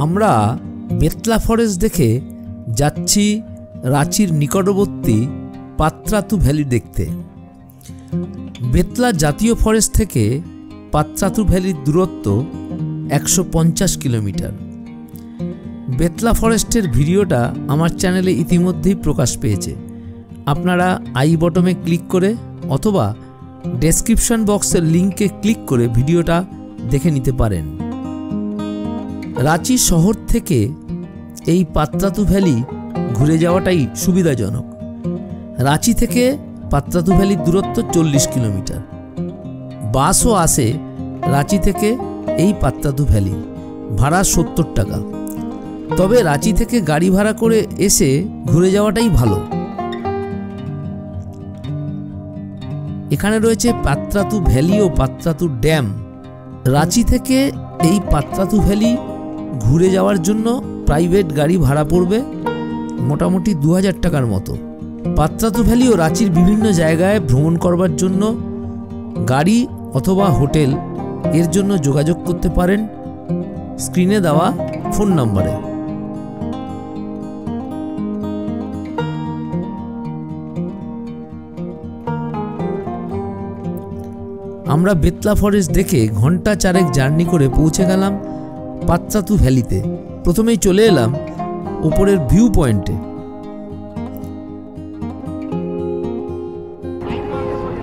আমরা বেতলা ফরেস্ট দেখে যাচ্ছি রাঁচির নিকটবর্তী পাত্রাতু ভ্যালি দেখতে। বেতলা জাতীয় ফরেস্ট থেকে পাত্রাতু ভ্যালির দূরত্ব 150 কিলোমিটার। বেতলা ফরেস্টের ভিডিওটা আমার চ্যানেলে ইতিমধ্যেই প্রকাশ পেয়েছে। আপনারা আই বটমে ক্লিক করে অথবা ডেসক্রিপশন বক্সের লিঙ্কে ক্লিক করে ভিডিওটা দেখে নিতে পারেন। রাঁচি শহর থেকে এই পাত্রাতু ভ্যালি ঘুরে যাওয়াটাই সুবিধাজনক। রাঁচি থেকে পাত্রাতু ভ্যালির দূরত্ব 40 কিলোমিটার। বাসও আসে রাঁচি থেকে এই পাত্রাতু ভ্যালি, ভাড়া 70 টাকা। তবে রাঁচি থেকে গাড়ি ভাড়া করে এসে ঘুরে যাওয়াটাই ভালো। এখানে রয়েছে পাত্রাতু ভ্যালি ও পাত্রাতু ড্যাম। রাঁচি থেকে এই পাত্রাতু ভ্যালি ঘুরে যাওয়ার জন্য প্রাইভেট গাড়ি ভাড়া পড়বে মোটামুটি 2000 টাকার মতো। পাত্রাতু ভ্যালি ও রাঁচির বিভিন্ন জায়গায় ভ্রমণ করবার জন্য গাড়ি অথবা হোটেল এর জন্য যোগাযোগ করতে পারেন স্ক্রিনে দেওয়া ফোন নম্বরে। আমরা বেতলা ফরেস্ট দেখে ঘন্টা 4 জার্নি করে পৌঁছে গেলাম পাত্রাতু ভ্যালিতে। প্রথমেই চলে এলাম উপরের ভিউ পয়েন্টে।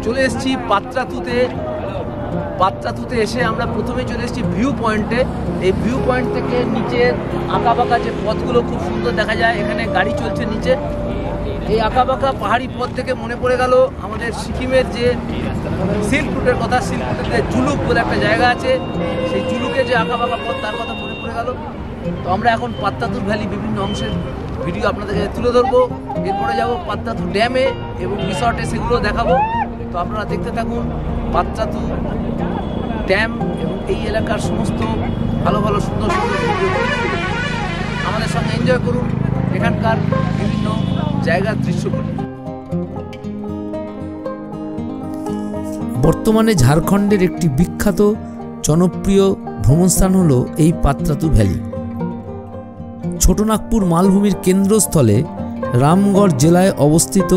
চলে এসেছি পাত্রাতুতে এসে আমরা প্রথমে চলে এসেছি ভিউ পয়েন্টে। এই ভিউ পয়েন্ট থেকে নিচের আঁকাবাঁকা যে পথগুলো খুব সুন্দর দেখা যায়। এখানে গাড়ি চলছে নিচে। এই আঁকাবাঁকা পাহাড়ি পথ থেকে মনে পড়ে গেল আমাদের সিকিমের যে সিল্ক রুটের কথা। সিল্ক রুটের জুলুক বলে একটা জায়গা আছে, সেই জুলুকের যে আঁকাবাঁকা পথ তার কথা মনে পড়ে গেল। তো আমরা এখন পাত্রাতু ভ্যালি বিভিন্ন অংশের ভিডিও আপনাদের কাছে তুলে ধরবো। এরপরে যাব পাত্রাতু ড্যামে এবং রিসর্টে, সেগুলো দেখাবো। তো আপনারা দেখতে থাকুন পাত্রাতু ড্যাম এবং এই এলাকার সমস্ত ভালো ভালো সুন্দর সুন্দর ভিডিও আমাদের সঙ্গে এনজয় করুন। এখানকার বিভিন্ন জায়গার দৃশ্যগুলি। বর্তমানে ঝাড়খণ্ডের একটি বিখ্যাত জনপ্রিয় ভ্রমণস্থান হলো এই পাত্রাতু ভ্যালি। ছোটনাগপুর মালভূমির কেন্দ্রস্থলে রামগড় জেলায় অবস্থিত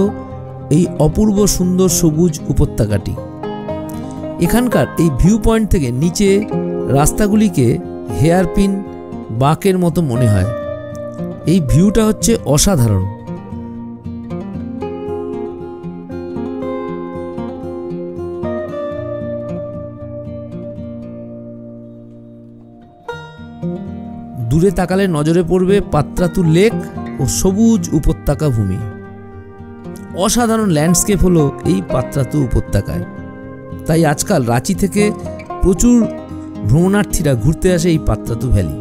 এই অপূর্ব সুন্দর সবুজ উপত্যকাটি। এখানকার এই ভিউ পয়েন্ট থেকে নিচে রাস্তাগুলিকে হেয়ারপিন বাঁকের মতো মনে হয়। এই ভিউটা হচ্ছে অসাধারণ। দূরে তাকালে নজরে পড়বে পাত্রাতু লেক ও সবুজ উপত্যকা ভূমি। অসাধারণ ল্যান্ডস্কেপ হলো এই পাত্রাতু উপত্যকায়। তাই আজকাল রাঁচি থেকে প্রচুর ভ্রমণার্থীরা ঘুরতে আসে এই পাত্রাতু ভ্যালি।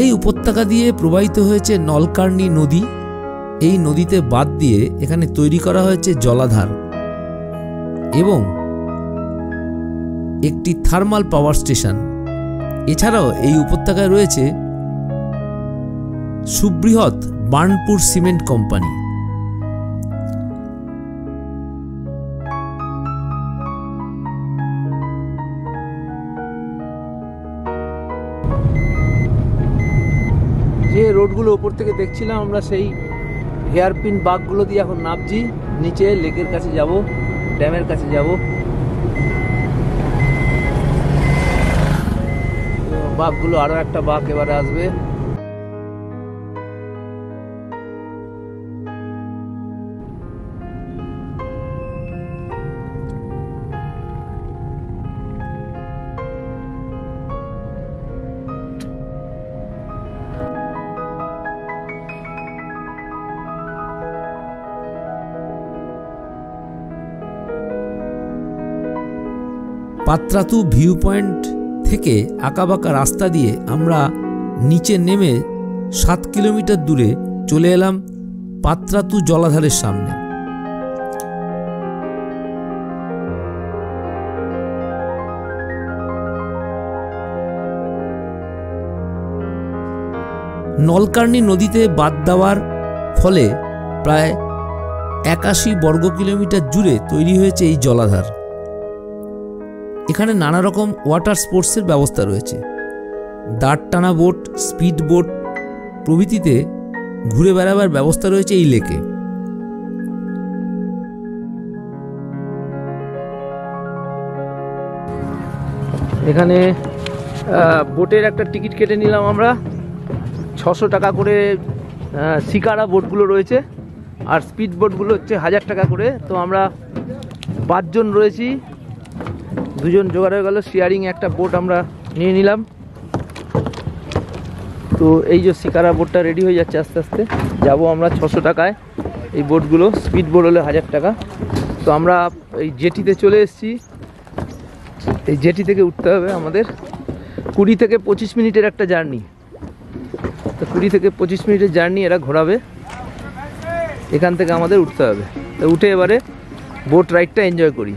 এই উপত্যকা দিয়ে প্রবাহিত হয়েছে নলকার্নি নদী। এই নদীতে বাঁধ দিয়ে এখানে তৈরি করা হয়েছে জলাধার এবং একটি থার্মাল পাওয়ার স্টেশন। এছাড়াও এই উপত্যকায় রয়েছে সুবৃহৎ বার্নপুর সিমেন্ট কোম্পানি। যে রোডগুলো উপর থেকে দেখছিলাম আমরা, সেই হেয়ারপিন বাঁকগুলো দিয়ে এখন নামছি নিচে। লেকের কাছে যাব, ড্যামের কাছে যাব। বাঁকগুলো আরো একটা বাঁক এবারে আসবে। পাত্রাতু ভিউ পয়েন্ট থেকে আঁকাবাঁকা রাস্তা দিয়ে আমরা নিচে নেমে 7 কিলোমিটার দূরে চলে এলাম পাত্রাতু জলাধারের সামনে। নলকার্নি নদীতে বাদ দেওয়ার ফলে প্রায় 81 বর্গ কিলোমিটার জুড়ে তৈরি হয়েছে এই জলাধার। এখানে নানা রকম ওয়াটার স্পোর্টসের ব্যবস্থা রয়েছে। দাঁড় টানা বোট, স্পিড বোট প্রভৃতিতে ঘুরে বেড়াবার ব্যবস্থা রয়েছে এই লেকে। এখানে বোটের একটা টিকিট কেটে নিলাম আমরা, 600 টাকা করে শিকারা বোটগুলো রয়েছে, আর স্পিড বোটগুলো হচ্ছে 1000 টাকা করে। তো আমরা 5 জন রয়েছি, 2 জন জোগাড় হয়ে গেল, শেয়ারিং একটা বোট আমরা নিয়ে নিলাম। তো এই যে শিকারা বোটটা রেডি হয়ে যাচ্ছে, আস্তে আস্তে যাব আমরা 600 টাকায়। এই বোটগুলো স্পিড বোট হলে 1000 টাকা। তো আমরা এই জেটিতে চলে এসেছি, এই জেটি থেকে উঠতে হবে আমাদের। 20 থেকে 25 মিনিটের একটা জার্নি। তো 20 থেকে 25 মিনিটের জার্নি এরা ঘোরাবে, এখান থেকে আমাদের উঠতে হবে। তো উঠে এবারে বোট রাইডটা এনজয় করি।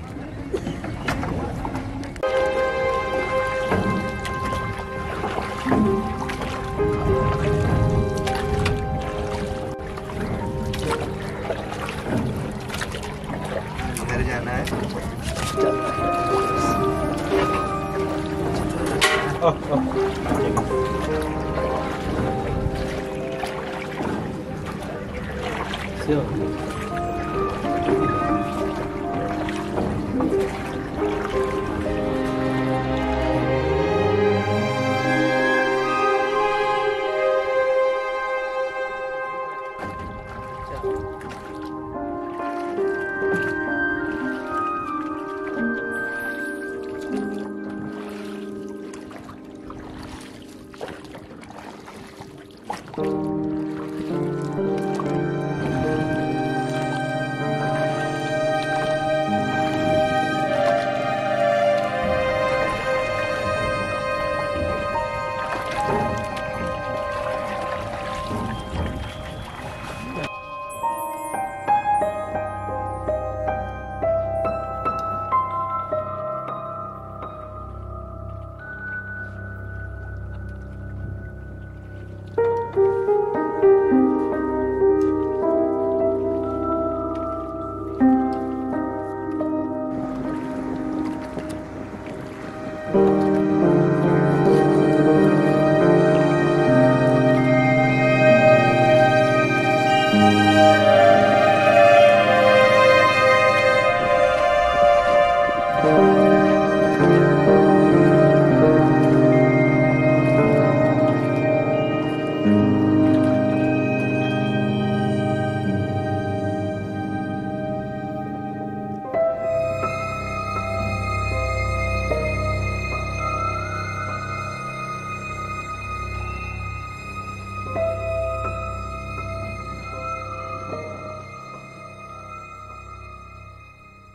जाना है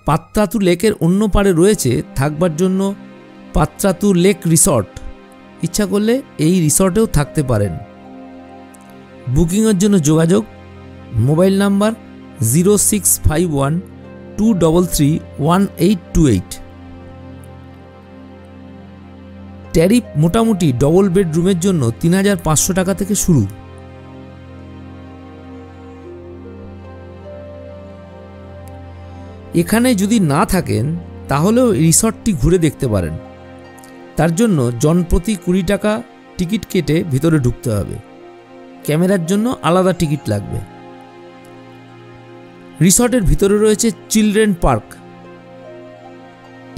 পাত্রাতু লেকের অন্য পাড়ে রয়েছে থাকবার জন্য পাত্রাতু লেক রিসর্ট। ইচ্ছা করলে এই রিসর্টেও থাকতে পারেন। বুকিংয়ের জন্য যোগাযোগ, মোবাইল নাম্বার 065123312828। ট্যারিফ মোটামুটি ডবল বেডরুমের জন্য 3500 টাকা থেকে শুরু। এখানে যদি না থাকেন তাহলেও রিসর্টটি ঘুরে দেখতে পারেন। তার জন্য জনপ্রতি 20 টাকা টিকিট কেটে ভিতরে ঢুকতে হবে। ক্যামেরার জন্য আলাদা টিকিট লাগবে। রিসর্টের ভিতরে রয়েছে চিলড্রেন পার্ক,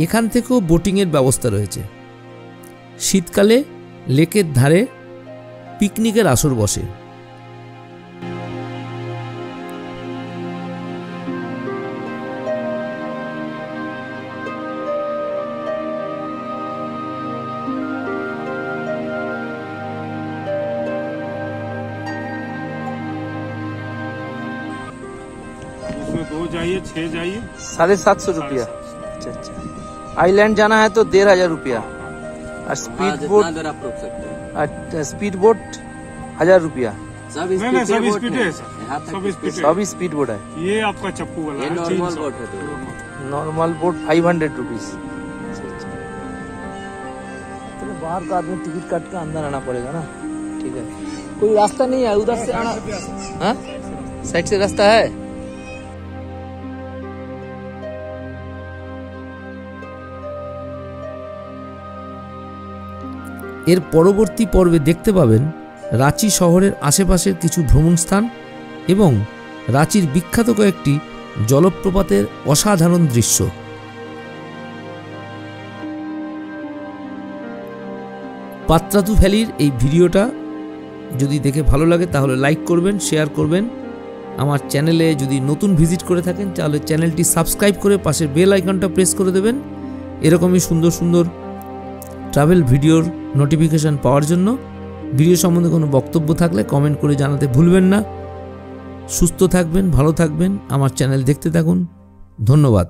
এখান থেকেও বোটিংয়ের ব্যবস্থা রয়েছে। শীতকালে লেকের ধারে পিকনিকের আসর বসে। उसमें 2 जाइए 6 जाइए 750 रुपया। अच्छा अच्छा। आइलैंड जाना है तो 1500 रुपया, और स्पीड बोट, आप रोक सकते हैं। स्पीड बोट 1000 रुपया। सब नहीं नहीं, सब बोट स्पीड है। है, यहाँ तक सब स्पीड है। सभी स्पीड बोट है। ये आपका चप्पू वाला ये है, नॉर्मल 300। बोट है तो। Normal boat 500 rupees. बाहर का आदमी टिकट काट के अंदर आना पड़ेगा ना, ठीक है। कोई रास्ता नहीं है उधर से आना? हाँ, साइड से रास्ता है। এর পরবর্তী পর্বে দেখতে পাবেন রাঁচি শহরের আশেপাশের কিছু ভ্রমণ স্থান এবং রাঁচির বিখ্যাত কয়েকটি জলপ্রপাতের অসাধারণ দৃশ্য। পাত্রাতু ভ্যালির এই ভিডিওটা যদি দেখে ভালো লাগে তাহলে লাইক করবেন, শেয়ার করবেন। আমার চ্যানেলে যদি নতুন ভিজিট করে থাকেন তাহলে চ্যানেলটি সাবস্ক্রাইব করে পাশের বেল আইকনটা প্রেস করে দেবেন। এরকমই সুন্দর সুন্দর ট্রাভেল ভিডিওর নোটিফিকেশন পাওয়ার জন্য। ভিডিও সম্বন্ধে কোনো বক্তব্য থাকলে কমেন্ট করে জানাতে ভুলবেন না। সুস্থ থাকবেন, ভালো থাকবেন, আমার চ্যানেল দেখতে থাকুন। ধন্যবাদ।